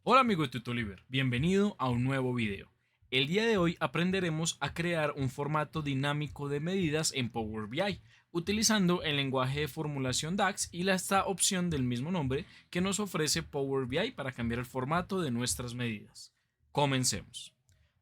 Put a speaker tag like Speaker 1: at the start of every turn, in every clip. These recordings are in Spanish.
Speaker 1: Hola amigo de Tutoliver, bienvenido a un nuevo video. El día de hoy aprenderemos a crear un formato dinámico de medidas en Power BI, utilizando el lenguaje de formulación DAX y esta opción del mismo nombre que nos ofrece Power BI para cambiar el formato de nuestras medidas. Comencemos.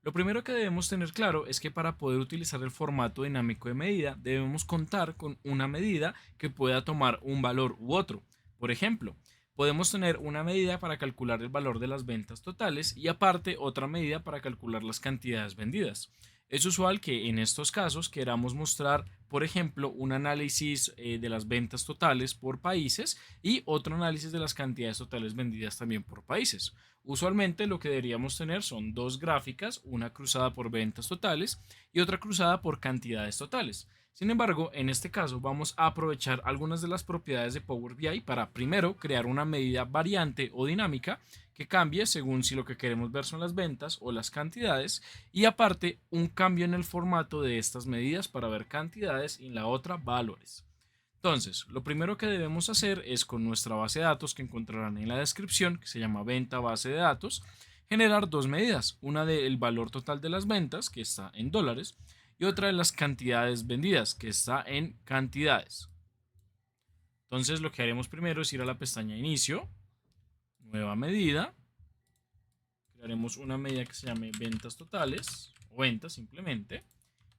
Speaker 1: Lo primero que debemos tener claro es que para poder utilizar el formato dinámico de medida debemos contar con una medida que pueda tomar un valor u otro. Por ejemplo, podemos tener una medida para calcular el valor de las ventas totales y aparte otra medida para calcular las cantidades vendidas. Es usual que en estos casos queramos mostrar, por ejemplo, un análisis de las ventas totales por países y otro análisis de las cantidades totales vendidas también por países. Usualmente lo que deberíamos tener son dos gráficas, una cruzada por ventas totales y otra cruzada por cantidades totales. Sin embargo, en este caso vamos a aprovechar algunas de las propiedades de Power BI para primero crear una medida variante o dinámica que cambie según si lo que queremos ver son las ventas o las cantidades y aparte un cambio en el formato de estas medidas para ver cantidades y en la otra valores. Entonces, lo primero que debemos hacer es con nuestra base de datos que encontrarán en la descripción, que se llama venta base de datos, generar dos medidas, una del valor total de las ventas, que está en dólares, y otra de las cantidades vendidas, que está en cantidades. Entonces, lo que haremos primero es ir a la pestaña inicio, nueva medida, crearemos una medida que se llame ventas totales, o ventas simplemente,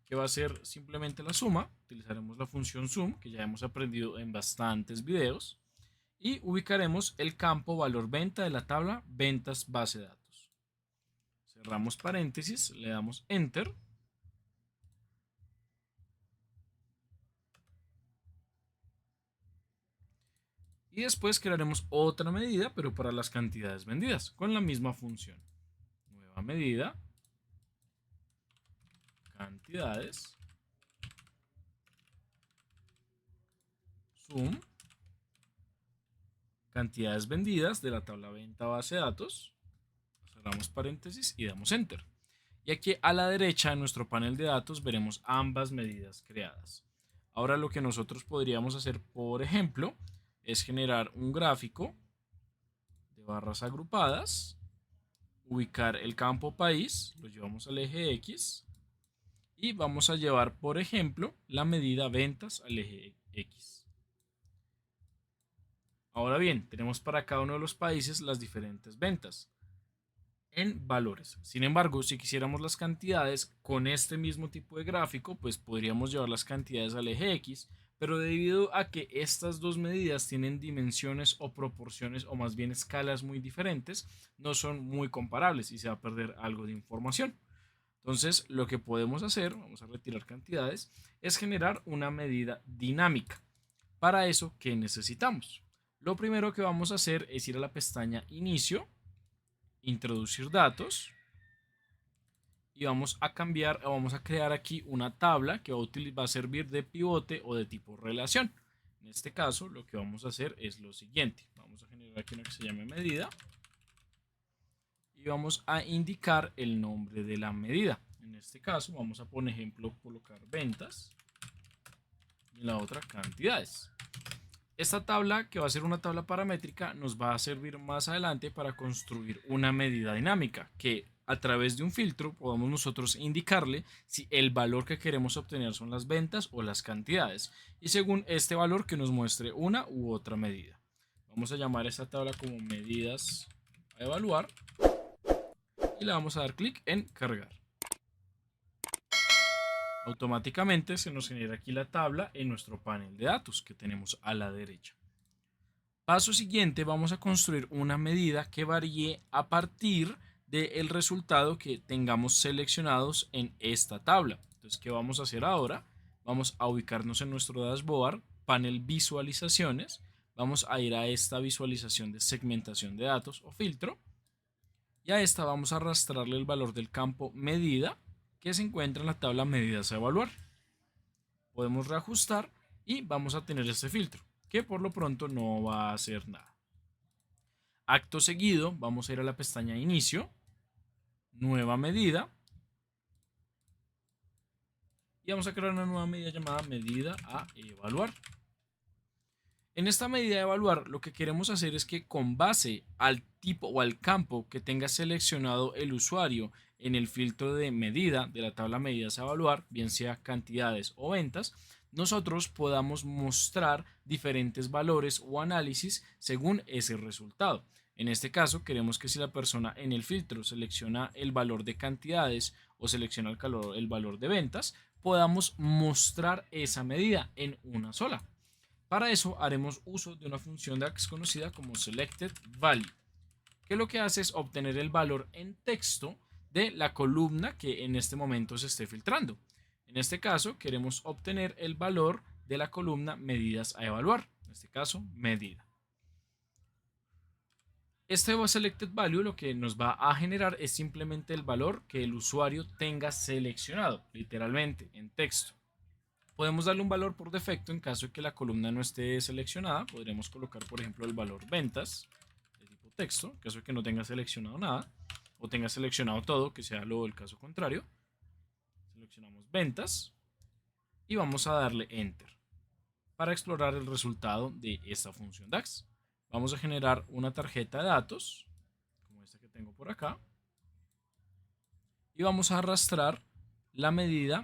Speaker 1: que va a ser simplemente la suma. Utilizaremos la función sum, que ya hemos aprendido en bastantes videos, y ubicaremos el campo valor venta de la tabla ventas base de datos. Cerramos paréntesis, le damos enter. Y después crearemos otra medida, pero para las cantidades vendidas, con la misma función. Nueva medida, cantidades, sum, cantidades vendidas de la tabla venta base de datos. Cerramos paréntesis y damos enter. Y aquí a la derecha en nuestro panel de datos veremos ambas medidas creadas. Ahora lo que nosotros podríamos hacer, por ejemplo, es generar un gráfico de barras agrupadas, ubicar el campo país, lo llevamos al eje X y vamos a llevar, por ejemplo, la medida ventas al eje X. Ahora bien, tenemos para cada uno de los países las diferentes ventas en valores. Sin embargo, si quisiéramos las cantidades con este mismo tipo de gráfico, pues podríamos llevar las cantidades al eje X, pero debido a que estas dos medidas tienen dimensiones o proporciones o más bien escalas muy diferentes, no son muy comparables y se va a perder algo de información. Entonces, lo que podemos hacer, vamos a retirar cantidades, es generar una medida dinámica. Para eso, ¿qué necesitamos? Lo primero que vamos a hacer es ir a la pestaña Inicio, introducir datos y vamos a cambiar o vamos a crear aquí una tabla que va a servir de pivote o de tipo relación. En este caso lo que vamos a hacer es lo siguiente. Vamos a generar aquí una que se llame medida y vamos a indicar el nombre de la medida. En este caso vamos a, por ejemplo, colocar ventas y en la otra cantidades. Esta tabla, que va a ser una tabla paramétrica, nos va a servir más adelante para construir una medida dinámica que a través de un filtro podemos nosotros indicarle si el valor que queremos obtener son las ventas o las cantidades y según este valor que nos muestre una u otra medida. Vamos a llamar a esta tabla como medidas a evaluar y le vamos a dar clic en cargar. Automáticamente se nos genera aquí la tabla en nuestro panel de datos que tenemos a la derecha. Paso siguiente, vamos a construir una medida que varíe a partir del resultado que tengamos seleccionados en esta tabla. Entonces, ¿qué vamos a hacer ahora? Vamos a ubicarnos en nuestro dashboard, panel visualizaciones. Vamos a ir a esta visualización de segmentación de datos o filtro. Y a esta vamos a arrastrarle el valor del campo medida que se encuentra en la tabla medidas a evaluar. Podemos reajustar y vamos a tener este filtro, que por lo pronto no va a hacer nada. Acto seguido, vamos a ir a la pestaña Inicio, Nueva medida, y vamos a crear una nueva medida llamada medida a evaluar. En esta medida de evaluar, lo que queremos hacer es que con base al tipo o al campo que tenga seleccionado el usuario en el filtro de medida de la tabla medidas a evaluar, bien sea cantidades o ventas, nosotros podamos mostrar diferentes valores o análisis según ese resultado. En este caso, queremos que si la persona en el filtro selecciona el valor de cantidades o selecciona el valor de ventas, podamos mostrar esa medida en una sola. Para eso haremos uso de una función DAX conocida como selectedValue, que lo que hace es obtener el valor en texto de la columna que en este momento se esté filtrando. En este caso queremos obtener el valor de la columna medidas a evaluar, en este caso medida. Este selected value lo que nos va a generar es simplemente el valor que el usuario tenga seleccionado, literalmente en texto. Podemos darle un valor por defecto en caso de que la columna no esté seleccionada. Podríamos colocar, por ejemplo, el valor ventas de tipo texto, en caso de que no tenga seleccionado nada o tenga seleccionado todo, que sea lo del caso contrario. Seleccionamos ventas y vamos a darle enter para explorar el resultado de esta función DAX. Vamos a generar una tarjeta de datos, como esta que tengo por acá, y vamos a arrastrar la medida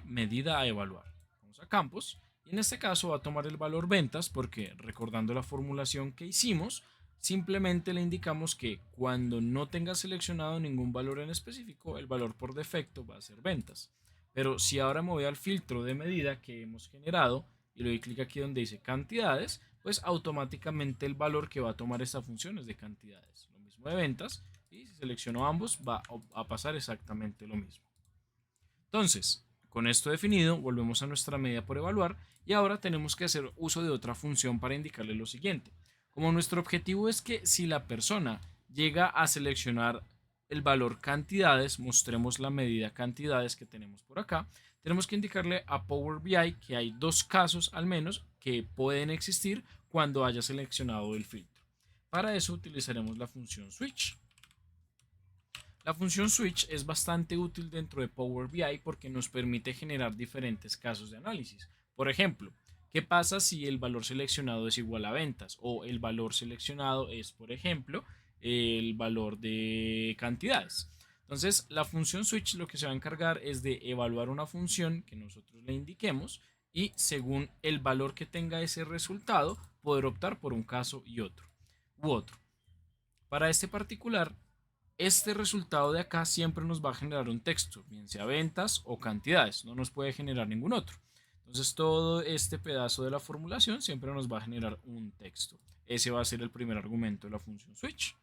Speaker 1: a evaluar. Vamos a campos y en este caso va a tomar el valor ventas porque, recordando la formulación que hicimos, simplemente le indicamos que cuando no tenga seleccionado ningún valor en específico, el valor por defecto va a ser ventas. Pero si ahora me voy al filtro de medida que hemos generado y le doy clic aquí donde dice cantidades, pues automáticamente el valor que va a tomar esta función es de cantidades. Lo mismo de ventas, y si selecciono ambos va a pasar exactamente lo mismo. Entonces, con esto definido, volvemos a nuestra medida por evaluar y ahora tenemos que hacer uso de otra función para indicarle lo siguiente. Como nuestro objetivo es que si la persona llega a seleccionar el valor cantidades, mostremos la medida cantidades que tenemos por acá, tenemos que indicarle a Power BI que hay dos casos al menos que pueden existir cuando haya seleccionado el filtro. Para eso utilizaremos la función switch. La función switch es bastante útil dentro de Power BI porque nos permite generar diferentes casos de análisis. Por ejemplo, ¿qué pasa si el valor seleccionado es igual a ventas? O el valor seleccionado es, por ejemplo, el valor de cantidades. Entonces, la función switch lo que se va a encargar es de evaluar una función que nosotros le indiquemos y según el valor que tenga ese resultado, poder optar por un caso y otro u otro. Para este particular, este resultado de acá siempre nos va a generar un texto, bien sea ventas o cantidades, no nos puede generar ningún otro. Entonces todo este pedazo de la formulación siempre nos va a generar un texto. Ese va a ser el primer argumento de la función switch.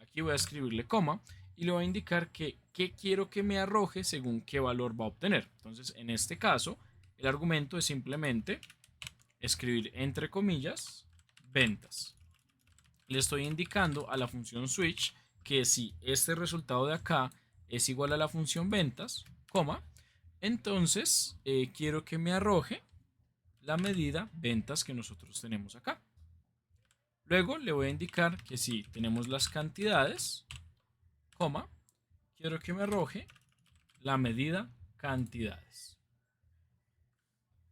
Speaker 1: Aquí voy a escribirle coma y le voy a indicar que qué quiero que me arroje según qué valor va a obtener. Entonces en este caso el argumento es simplemente escribir entre comillas ventas. Le estoy indicando a la función switch que si este resultado de acá es igual a la función ventas, coma, entonces quiero que me arroje la medida ventas que nosotros tenemos acá. Luego le voy a indicar que si tenemos las cantidades, coma, quiero que me arroje la medida cantidades.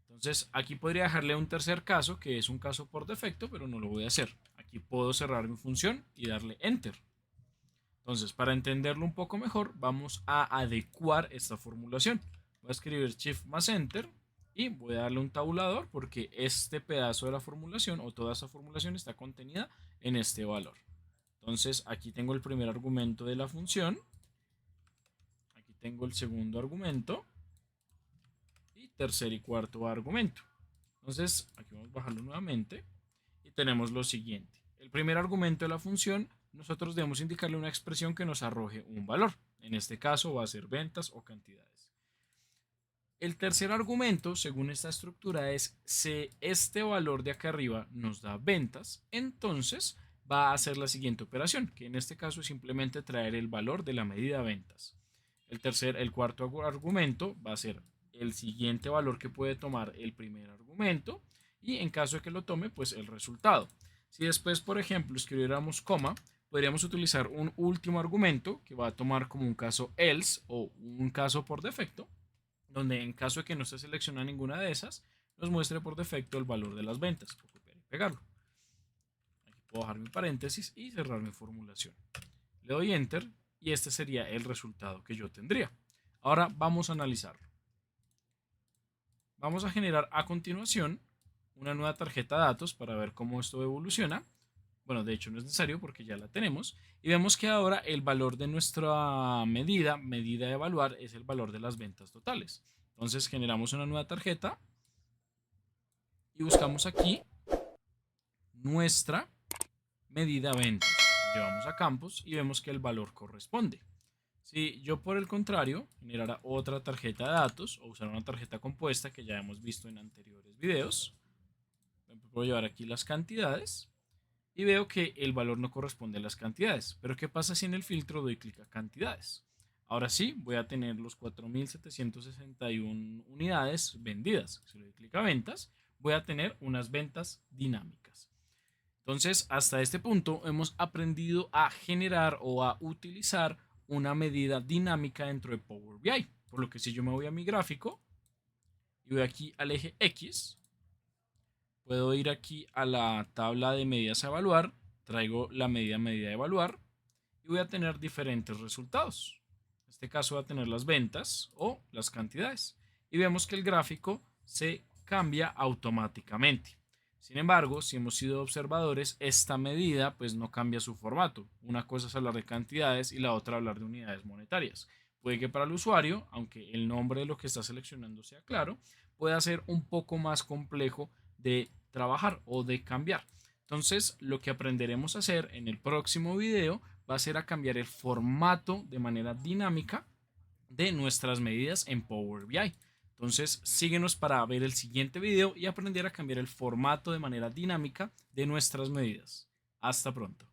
Speaker 1: Entonces aquí podría dejarle un tercer caso, que es un caso por defecto, pero no lo voy a hacer. Aquí puedo cerrar mi función y darle enter. Entonces, para entenderlo un poco mejor, vamos a adecuar esta formulación. Voy a escribir Shift más Enter y voy a darle un tabulador porque este pedazo de la formulación o toda esa formulación está contenida en este valor. Entonces, aquí tengo el primer argumento de la función. Aquí tengo el segundo argumento. Y tercer y cuarto argumento. Entonces, aquí vamos a bajarlo nuevamente. Y tenemos lo siguiente. El primer argumento de la función, nosotros debemos indicarle una expresión que nos arroje un valor. En este caso va a ser ventas o cantidades. El tercer argumento, según esta estructura, es si este valor de acá arriba nos da ventas, entonces va a hacer la siguiente operación, que en este caso es simplemente traer el valor de la medida ventas. El cuarto argumento va a ser el siguiente valor que puede tomar el primer argumento y en caso de que lo tome, pues el resultado. Si después, por ejemplo, escribiéramos coma, podríamos utilizar un último argumento que va a tomar como un caso else o un caso por defecto, donde en caso de que no se seleccione ninguna de esas, nos muestre por defecto el valor de las ventas. Copiar y pegarlo. Puedo bajar mi paréntesis y cerrar mi formulación. Le doy Enter y este sería el resultado que yo tendría. Ahora vamos a analizarlo. Vamos a generar a continuación una nueva tarjeta de datos para ver cómo esto evoluciona. Bueno, de hecho no es necesario porque ya la tenemos. Y vemos que ahora el valor de nuestra medida a evaluar, es el valor de las ventas totales. Entonces generamos una nueva tarjeta y buscamos aquí nuestra medida ventas. Llevamos a campos y vemos que el valor corresponde. Si yo por el contrario generara otra tarjeta de datos o usar una tarjeta compuesta que ya hemos visto en anteriores videos, puedo llevar aquí las cantidades y veo que el valor no corresponde a las cantidades. Pero ¿qué pasa si en el filtro doy clic a cantidades? Ahora sí, voy a tener los 4.761 unidades vendidas. Si le doy clic a ventas, voy a tener unas ventas dinámicas. Entonces, hasta este punto hemos aprendido a generar o a utilizar una medida dinámica dentro de Power BI. Por lo que si yo me voy a mi gráfico y voy aquí al eje X, puedo ir aquí a la tabla de medidas a evaluar, traigo la medida a evaluar y voy a tener diferentes resultados. En este caso voy a tener las ventas o las cantidades y vemos que el gráfico se cambia automáticamente. Sin embargo, si hemos sido observadores, esta medida pues no cambia su formato. Una cosa es hablar de cantidades y la otra hablar de unidades monetarias. Puede que para el usuario, aunque el nombre de lo que está seleccionando sea claro, pueda ser un poco más complejo de trabajar o de cambiar. Entonces, lo que aprenderemos a hacer en el próximo video va a ser a cambiar el formato de manera dinámica de nuestras medidas en Power BI. Entonces, síguenos para ver el siguiente video y aprender a cambiar el formato de manera dinámica de nuestras medidas. Hasta pronto.